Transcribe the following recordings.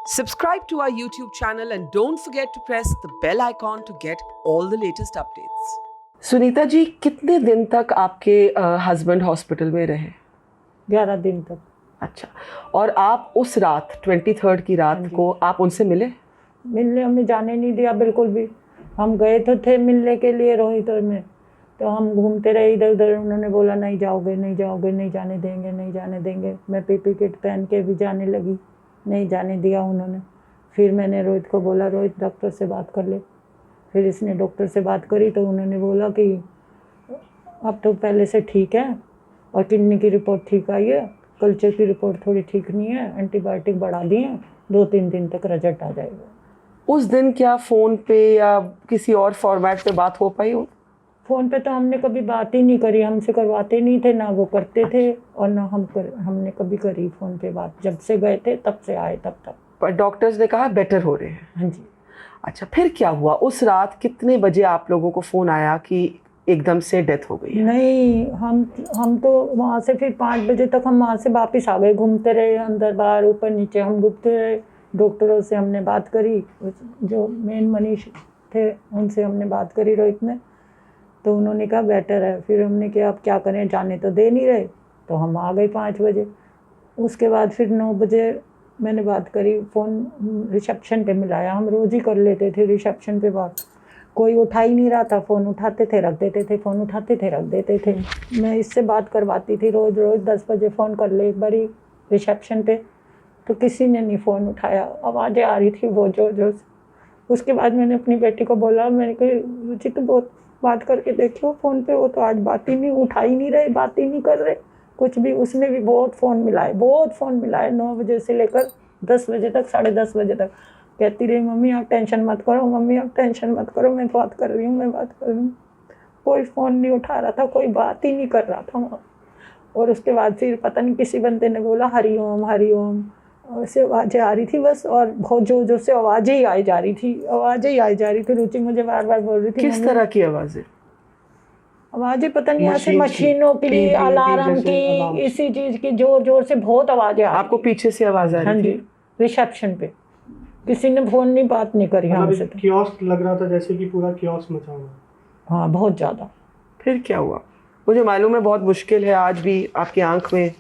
Subscribe to our YouTube channel and don't forget to press the bell icon to get all the latest updates. Sunita ji, कितने दिन तक आपके husband hospital में रहे? 11 दिन तक। अच्छा, और आप उस रात 23 की रात को आप उनसे मिले? मिलने हमें जाने नहीं दिया बिल्कुल भी। हम गए तो थे मिलने के लिए रोहित और मैं, तो हम घूमते रहे इधर उधर। उन्होंने बोला नहीं जाओगे नहीं जाओगे, नहीं जाने देंगे नहीं जाने देंगे। मैं पीपी किट पहन के भी जाने लगी, नहीं जाने दिया उन्होंने। फिर मैंने रोहित को बोला रोहित डॉक्टर से बात कर ले। फिर इसने डॉक्टर से बात करी तो उन्होंने बोला कि अब तो पहले से ठीक है और किडनी की रिपोर्ट ठीक आई है, कल्चर की रिपोर्ट थोड़ी ठीक नहीं है, एंटीबायोटिक बढ़ा दी है, 2-3 दिन तक रिजल्ट आ जाएगा। उस दिन क्या फ़ोन पे या किसी और फॉर्मेट पे बात हो पाई? फ़ोन पे तो हमने कभी बात ही नहीं करी, हमसे करवाते नहीं थे, ना वो करते थे और ना हमने कभी करी फ़ोन पे बात। जब से गए थे तब से आए तब तक। पर डॉक्टर्स ने कहा बेटर हो रहे हैं। हाँ जी। अच्छा, फिर क्या हुआ? उस रात कितने बजे आप लोगों को फ़ोन आया कि एकदम से डेथ हो गई है? नहीं, हम तो वहाँ से फिर 5 बजे तक हम वहाँ से वापस आ गए। घूमते रहे अंदर बाहर ऊपर नीचे हम घूमते रहे। डॉक्टरों से हमने बात करी, जो मेन मनीष थे उनसे हमने बात करी रोहित ने, तो उन्होंने कहा बेटर है। फिर हमने कहा अब क्या करें, जाने तो दे नहीं रहे, तो हम आ गए 5 बजे। उसके बाद फिर 9 बजे मैंने बात करी, फ़ोन रिसेप्शन पे मिलाया। हम रोज़ ही कर लेते थे रिसेप्शन पे बात, कोई उठा ही नहीं रहा था। फ़ोन उठाते थे रख देते थे, फ़ोन उठाते थे रख देते थे। मैं इससे बात करवाती थी रोज़ 10 बजे फ़ोन कर ले एक बारी रिसेप्शन पे, तो किसी ने नहीं फ़ोन उठाया। आवाज़ें आ रही थी वो जोर से। उसके बाद मैंने अपनी बेटी को बोला, मैंने कहा रुचि तो बहुत बात करके देखो फ़ोन पे, वो तो आज बात ही नहीं, उठा ही नहीं रहे, बात ही नहीं कर रहे कुछ भी। उसने भी बहुत फ़ोन मिलाए 9 बजे से लेकर 10 बजे तक, 10:30 बजे तक कहती रही मम्मी आप टेंशन मत करो, मम्मी आप टेंशन मत करो, मैं बात कर रही हूँ। कोई फ़ोन नहीं उठा रहा था, कोई बात ही नहीं कर रहा था वहाँ। और उसके बाद फिर पता नहीं किसी बंदे ने बोला हरिओम हरिओम, ऐसे आवाज़ें आ रही थी बस, और बहुत जोर से आवाज़ें ही आई जा रही थी। रुचि मुझे बार बार बोल रही थी। किस तरह की आवाज़ें? आवाज़ें पता नहीं, ऐसे मशीनों की, अलार्म की, इसी चीज़ की जोर से बहुत आवाज़ें आ रही। आपको पीछे से आवाज़ आ रही थी? हाँ जी, रिसेप्शन पे किसी ने फ़ोन नहीं बात नहीं करी हमसे। तो कियोस्क लग रहा था जैसे कि पूरा कियोस्क मचा हुआ। हाँ, बहुत ज़्यादा। फिर क्या हुआ? मुझे मालूम है बहुत मुश्किल है, आज भी आपकी आंख में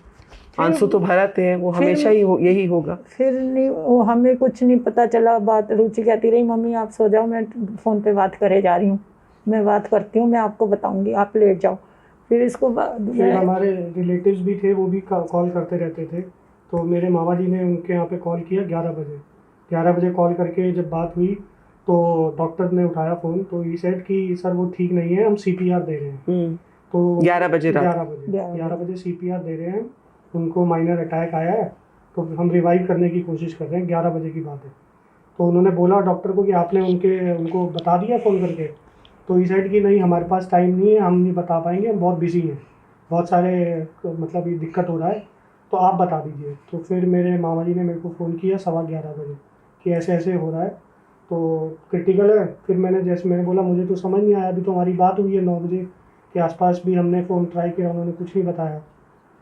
आंसू तो भरते हैं, वो हमेशा ही यही होगा। फिर नहीं, वो हमें कुछ नहीं पता चला। बात रुचि कहती रही मम्मी आप सो जाओ, मैं फ़ोन पे बात करे जा रही हूँ, मैं बात करती हूँ, मैं आपको बताऊँगी, आप लेट जाओ। फिर इसको फिर हमारे रिलेटिव्स भी थे, वो भी कॉल करते रहते थे। तो मेरे मामा जी ने उनके यहाँ पे कॉल किया 11 बजे कॉल करके जब बात हुई तो डॉक्टर ने उठाया फ़ोन, तो ही सेड कि सर वो ठीक नहीं है, हम CPR दे रहे हैं। तो 11 बजे रात? 11 बजे CPR दे रहे हैं, उनको माइनर अटैक आया है, तो हम रिवाइव करने की कोशिश कर रहे हैं। 11 बजे की बात है। तो उन्होंने बोला डॉक्टर को कि आपने उनको बता दिया फ़ोन करके? तो ही सेड कि नहीं हमारे पास टाइम नहीं है, हम नहीं बता पाएंगे, हम बहुत बिजी हैं, बहुत सारे मतलब ये दिक्कत हो रहा है, तो आप बता दीजिए। तो फिर मेरे मामा जी ने मेरे को फ़ोन किया 11:15 बजे कि ऐसे ऐसे हो रहा है, तो क्रिटिकल है। फिर मैंने बोला मुझे तो समझ नहीं आया, अभी तो हमारी बात हुई है 9 बजे के आसपास भी हमने फ़ोन ट्राई किया, उन्होंने कुछ नहीं बताया।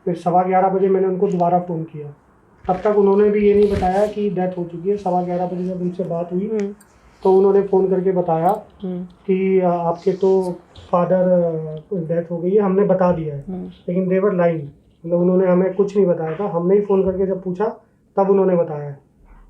फिर 11:15 बजे मैंने उनको दोबारा फ़ोन किया, तब तक उन्होंने भी ये नहीं बताया कि डेथ हो चुकी है। 11:15 बजे जब उनसे बात हुई तो उन्होंने फ़ोन करके बताया कि आपके तो फादर डेथ हो गई है, हमने बता दिया है। लेकिन देवर लाइंग, मतलब उन्होंने हमें कुछ नहीं बताया था। हमने ही फ़ोन करके जब पूछा तब उन्होंने बताया है।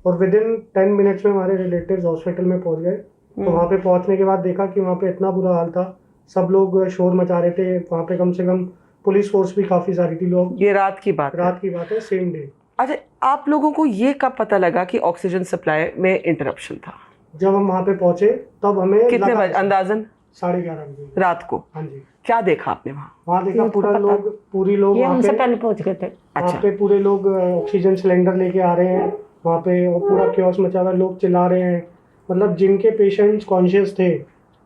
और विदिन 10 मिनट्स में हमारे रिलेटिव्स हॉस्पिटल में पहुंच गए। तो वहाँ पे पहुंचने के बाद देखा कि वहाँ पे इतना बुरा हाल था, सब लोग शोर मचा रहे थे। वहाँ पे कम से कम पुलिस फोर्स भी काफ़ी सारी थी। लोग, ये रात की बात है, सेम डे। अच्छा, आप लोगों को ये कब पता लगा कि ऑक्सीजन सप्लाई में इंटरप्शन था? जब हम वहाँ पे पहुँचे तब हमें कितने बजे अंदाजन? 11:30 बजे रात को? हाँ जी। क्या देखा आपने वहाँ? वहाँ देखा पूरे लोग हमसे पहले पहुँच गए थे। वहाँ पे पूरे लोग ऑक्सीजन सिलेंडर लेके आ रहे हैं वहाँ पे, और पूरा क्योस मचा हुआ है, लोग चिल्ला रहे हैं। मतलब जिनके पेशेंट्स कॉन्शियस थे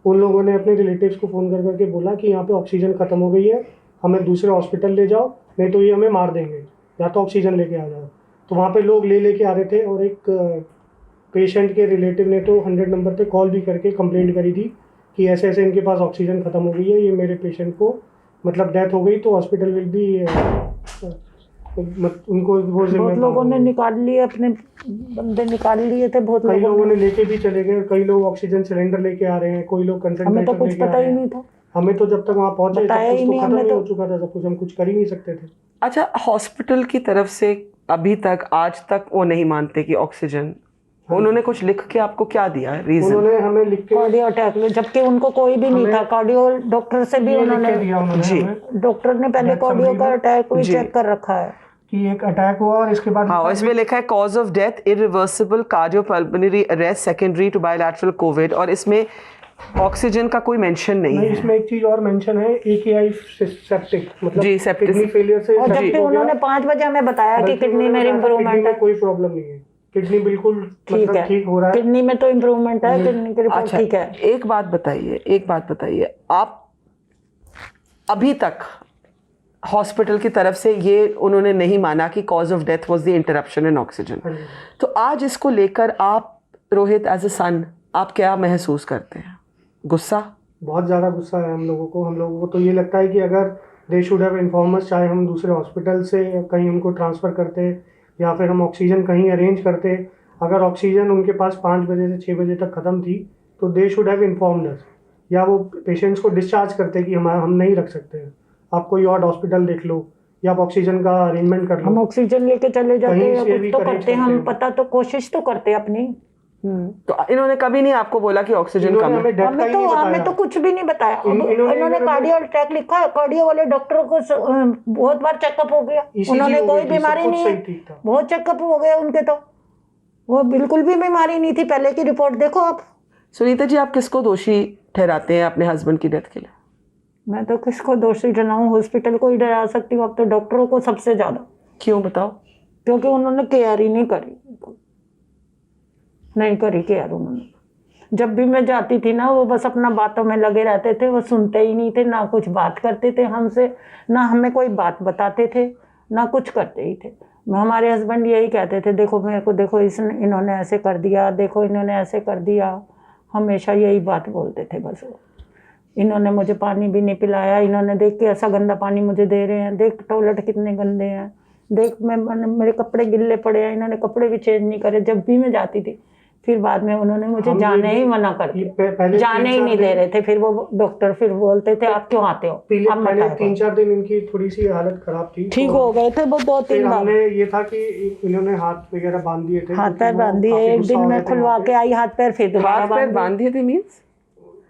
उन लोगों ने अपने रिलेटिव्स को फ़ोन करके बोला कि यहाँ पे ऑक्सीजन ख़त्म हो गई है, हमें दूसरे हॉस्पिटल ले जाओ, नहीं तो ये हमें मार देंगे, या तो ऑक्सीजन लेके आ जाओ। तो वहाँ पे लोग लेके आ रहे थे, और एक पेशेंट के रिलेटिव ने तो 100 नंबर पे कॉल भी करके कंप्लेंट करी थी कि ऐसे ऐसे इनके पास ऑक्सीजन ख़त्म हो गई है, ये मेरे पेशेंट को मतलब डेथ हो गई, तो हॉस्पिटल विल बी उनको वो बहुत जिम्मेदार लोगों ने होंगे। निकाल लिए, अपने बंदे निकाल लिए थे बहुत कई लोगों लोगों ने। ने लेके भी चले गए, कई लोग ऑक्सीजन सिलेंडर लेके आ रहे हैं, कोई लोग हमें तो कंसंट्रेटर कुछ लेके आ पता रहे ही हैं। नहीं था। हमें तो जब तक वहाँ पहुंचे तब बताया कुछ ही तो नहीं खत्म हमें ही तो। हो चुका था, सब कुछ हम कुछ कर ही नहीं सकते थे। अच्छा, हॉस्पिटल की तरफ से अभी तक आज तक वो नहीं मानते कि ऑक्सीजन, उन्होंने कुछ लिख के आपको क्या दिया रीजन? उन्होंने हमें लिख के कार्डियो अटैक में, जबकि उनको कोई भी नहीं हमें था। कार्डियो डॉक्टर से भी ये लिख के उन्होंने, दिया उन्होंने जी। हमें डॉक्टर ने पहले Death कार्डियो summary का में। अटैक भी जी। चेक कर रखा है। कि एक अटैक हुआ और इसके बाद हाँ, इसमें लिखा है cause of death irreversible cardiopulmonary arrest secondary to bilateral COVID, और इसमें ऑक्सीजन का कोई मेंशन नहीं नहीं, है। इसमें एक चीज और मेंशन है, AKI सेप्टिक, मतलब जी, septic। किडनी फेलियर से और septic जबकि हो गया। उन्होंने 5 बजे हमें बताया कि बल्कि किडनी में उन्होंने बताया था, इम्प्रूवमेंट किडनी है। में कोई प्रॉब्लम नहीं है, किडनी बिल्कुल ठीक मतलब है, ठीक हो रहा है। किडनी में तो इम्प्रूवमेंट है, किडनी की रिपोर्ट अच्छा, ठीक है। एक बात बताइए, आप अभी तक हॉस्पिटल की तरफ से ये उन्होंने नहीं माना कि cause of death was the interruption in oxygen, हाँ जी। तो आज इसको लेकर आप रोहित एज अ सन आप क्या महसूस करते हैं? गुस्सा? बहुत ज़्यादा गुस्सा है हम लोगों को तो ये लगता है कि अगर दे शुड हैव इन्फॉर्मर्स, चाहे हम दूसरे हॉस्पिटल से कहीं उनको ट्रांसफ़र करते या फिर हम ऑक्सीजन कहीं अरेंज करते, अगर ऑक्सीजन उनके पास 5 बजे से 6 बजे तक ख़त्म थी तो दे शुड हैव इन्फॉर्म्ड अस, या वो पेशेंट्स को डिस्चार्ज करते कि हम नहीं रख सकते हैं, आप कोई और हॉस्पिटल देख लो या आप ऑक्सीजन का अरेंजमेंट कर हम लो। ऑक्सीजन लेके चले जाते कहीं या से कुछ भी तो करेक्ट करते, करते हम हैं। पता तो कोशिश तो करते अपनी। तो इन्होंने कभी नहीं आपको बोला कि ऑक्सीजन इन्होंने कम है? हमें डेथ का ही नहीं हमें तो बताया। कुछ भी नहीं बताया। अब इन्होंने इन्होंने कार्डियो अटैक लिखा है, कार्डियो वाले डॉक्टरों को बहुत बार चेकअप हो गया, ECG उन्होंने हो कोई गई थी, सब बीमारी कुछ नहीं सही है, ठीक था। बहुत चेकअप हो गया उनके, तो वो बिल्कुल भी बीमारी नहीं थी। पहले की रिपोर्ट देखो आप। सुनीता जी, आप किसको दोषी ठहराते हैं अपने हस्बैंड की डेथ के लिए? मैं तो किसको दोषी ठहराऊं, हॉस्पिटल को ही डरा सकती हूँ अब तो, डॉक्टरों को सबसे ज्यादा, क्यों बताओ? क्योंकि उन्होंने केयर ही नहीं करी, नहीं करी केयर उन्होंने। जब भी मैं जाती थी ना, वो बस अपना बातों में लगे रहते थे, वो सुनते ही नहीं थे, ना कुछ बात करते थे हमसे, ना हमें कोई बात बताते थे, ना कुछ करते ही थे। हमारे हस्बैंड यही कहते थे, देखो मेरे को, देखो इन्होंने ऐसे कर दिया, देखो इन्होंने ऐसे कर दिया, हमेशा यही बात बोलते थे बस। वो इन्होंने मुझे पानी भी नहीं पिलाया, इन्होंने देख के ऐसा गंदा पानी मुझे दे रहे हैं, देख टॉयलेट कितने गंदे हैं, देख मेरे कपड़े गिल्ले पड़े हैं, इन्होंने कपड़े भी चेंज नहीं करे जब भी मैं जाती थी। फिर बाद में उन्होंने मुझे जाने ही मना कर दिया, जाने ही नहीं दे रहे थे। फिर वो डॉक्टर फिर बोलते थे आप क्यों आते हो, आप मत पहले आया 3-4 दिन इनकी थोड़ी सी हालत खराब थी, ठीक हो गए थे वो 2-3 फिर बार। हमने ये था कि इन्होंने हाथ वगैरह बांध दिए थे, हाथ पैर क्योंकि वो बांध दिए, काफी एक गुस्सा दिन हो मैं रहे थे खुलवा वहाँ के आई हाथ पैर, फिर दोबारा हाथ पैर बांध दिए थे मीन्स?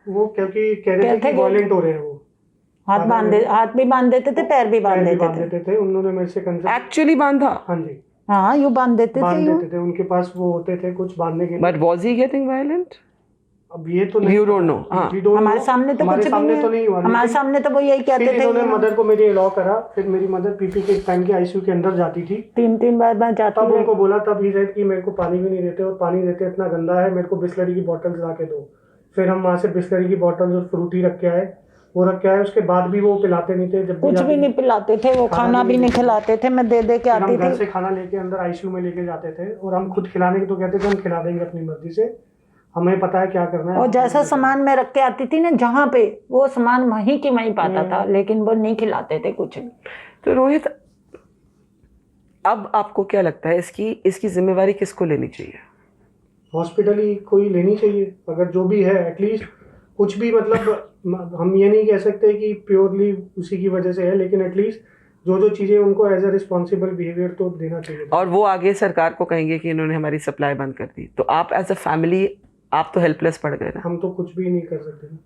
वो क्योंकि कह रहे थे कि वायलेंट हो रहे हैं, वो हाथ भी बांध देते थे, पैर भी बांध पैर भी देते बांध थे। देते थे। उन्होंने मेरे से कंसल्ट, एक्चुअली बांधा? हाँ जी, हाँ, यूँ बांध देते थे, बांध यूँ। देते थे, उनके पास वो होते थे कुछ बांधने के लिए। But was he getting violent? अब ये तो नहीं, You don't know, हाँ। We don't हमारे know। सामने तो हमारे कुछ भी सामने तो नहीं हुआ, हमारे लेकिन सामने तो वो यही कहते फिर थे। इन्होंने मदर को मेरी अलाउ करा, फिर मेरी मदर पीपी किट पहन के ICU के अंदर जाती थी, 3-3 बार मैं जाती तब रही। उनको बोला, तब ही सेड कि मेरे को पानी भी नहीं देते, और पानी देते इतना गंदा है, मेरे को बिस्लरी की बॉटल्स ला के दो। फिर हम वहाँ से बिस्लरी की बॉटल्स और फ्रूटी रख के आए, वो रख के आए, उसके बाद भी वो पिलाते नहीं थे। जब कुछ भी नहीं पिलाते थे वो, खाना भी नहीं खिलाते थे, मैं दे के फिर हम आती घर थी। से खाना लेके अंदर ICU में लेके जाते थे, और हम खुद खिलाने की तो कहते थे हम खिला देंगे अपनी मर्जी से, हमें पता है क्या करना है। और जैसा सामान मैं रख के आती थी ना जहाँ पे, वो सामान वहीं की वहीं पाता था, लेकिन वो नहीं खिलाते थे कुछ भी। तो रोहित, अब आपको क्या लगता है इसकी जिम्मेवारी किसको लेनी चाहिए? हॉस्पिटल ही कोई लेनी चाहिए, अगर जो भी है एटलीस्ट कुछ भी, मतलब हम ये नहीं कह सकते कि प्योरली उसी की वजह से है, लेकिन एटलीस्ट जो चीज़ें उनको एज अ रिस्पॉन्सिबल बिहेवियर तो देना चाहिए। और वो आगे सरकार को कहेंगे कि इन्होंने हमारी सप्लाई बंद कर दी, तो आप एज अ फैमिली आप तो हेल्पलेस पड़ गए ना। हम तो कुछ भी नहीं कर सकते,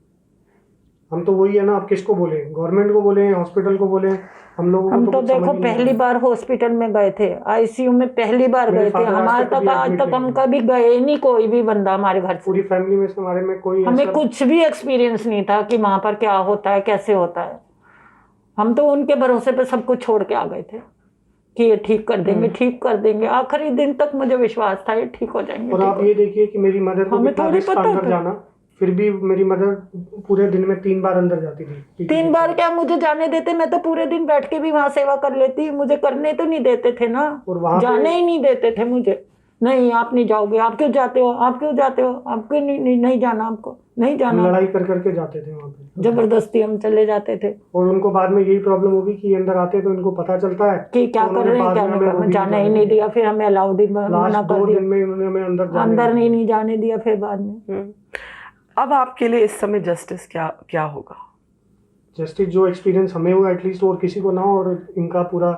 हम तो वही है ना, आप किसको बोले, गवर्नमेंट को बोले, हॉस्पिटल को बोले, हम लोगों को हम तो कुछ समझ देखो ही नहीं पहली आ रहा। बार हॉस्पिटल में गए थे, ICU में पहली बार मेरे गए थे। father हमारे आज तक तक कभी आज admit तक हम नहीं कभी गए नहीं, कोई भी बंदा हमारे घर से। पूरी फैमिली में से हमारे में कोई हमें ऐसा कुछ भी एक्सपीरियंस नहीं था कि वहां पर क्या होता है, कैसे होता है। हम तो उनके भरोसे पे सब कुछ छोड़ के आ गए थे कि ये ठीक कर देंगे, ठीक कर देंगे। आखिरी दिन तक मुझे विश्वास था ये ठीक हो जाएंगे। और आप ये देखिए कि मेरी मदर को हमें कितना थोड़ी रिस्क पता अंदर था। जाना, फिर भी मेरी मदर पूरे दिन में 3 बार अंदर जाती थी। 3 बार क्या मुझे जाने देते, मैं तो पूरे दिन बैठ के भी वहां सेवा कर लेती। मुझे करने तो नहीं देते थे ना, और वहाँ पे- जाने ही नहीं देते थे मुझे। नहीं आप नहीं जाओगे, आप क्यों जाते हो, आप क्यों जाते हो, आपको नहीं जाना, आपको नहीं हम जाना। लड़ाई कर करके जाते थे वहाँ पे, जबरदस्ती हम चले जाते थे और उनको बाद में यही प्रॉब्लम होगी कि अंदर आते तो इनको पता चलता है कि क्या तो कर उन्होंने रहे हैं बाद क्या में नहीं हमें कर, वो भी जाना ही जाने नहीं दिया। दिया, फिर हमें अलाउड ही मना लास्ट कर 2 दिया, दिन में उन्होंने हमें अंदर अंदर नहीं जाने दिया फिर बाद में। अब आपके लिए इस समय जस्टिस क्या होगा? जस्टिस जो एक्सपीरियंस हमें हुआ एटलीस्ट और किसी को ना हो, और इनका पूरा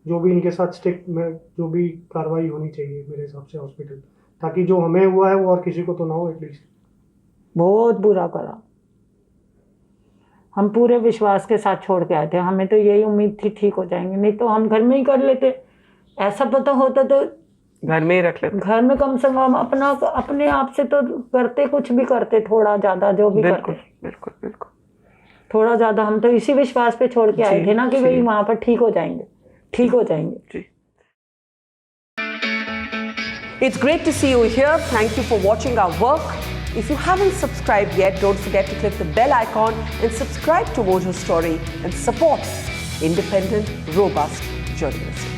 जो भी इनके साथ स्ट्रिक्ट में जो भी कार्रवाई होनी चाहिए मेरे हिसाब से हॉस्पिटल, ताकि जो हमें हुआ है वो और किसी को तो ना हो एटलीस्ट। बहुत बुरा करा, हम पूरे विश्वास के साथ छोड़ के आए थे, हमें तो यही उम्मीद थी ठीक हो जाएंगे, नहीं तो हम घर में ही कर लेते, ऐसा पता होता तो घर में ही रख लेते। घर में कम से कम अपने आप से तो करते, कुछ भी करते, थोड़ा ज्यादा जो भी बिल्कुल करते, बिल्कुल बिल्कुल थोड़ा ज्यादा। हम तो इसी विश्वास पे छोड़ के आए थे ना कि जी। भाई वहां पर ठीक हो जाएंगे, ठीक हो जाएंगे। जी। It's great to see you here. Thank you for watching our work. If you haven't subscribed yet, don't forget to click the bell icon and subscribe to Mojo Story and support independent, robust journalism.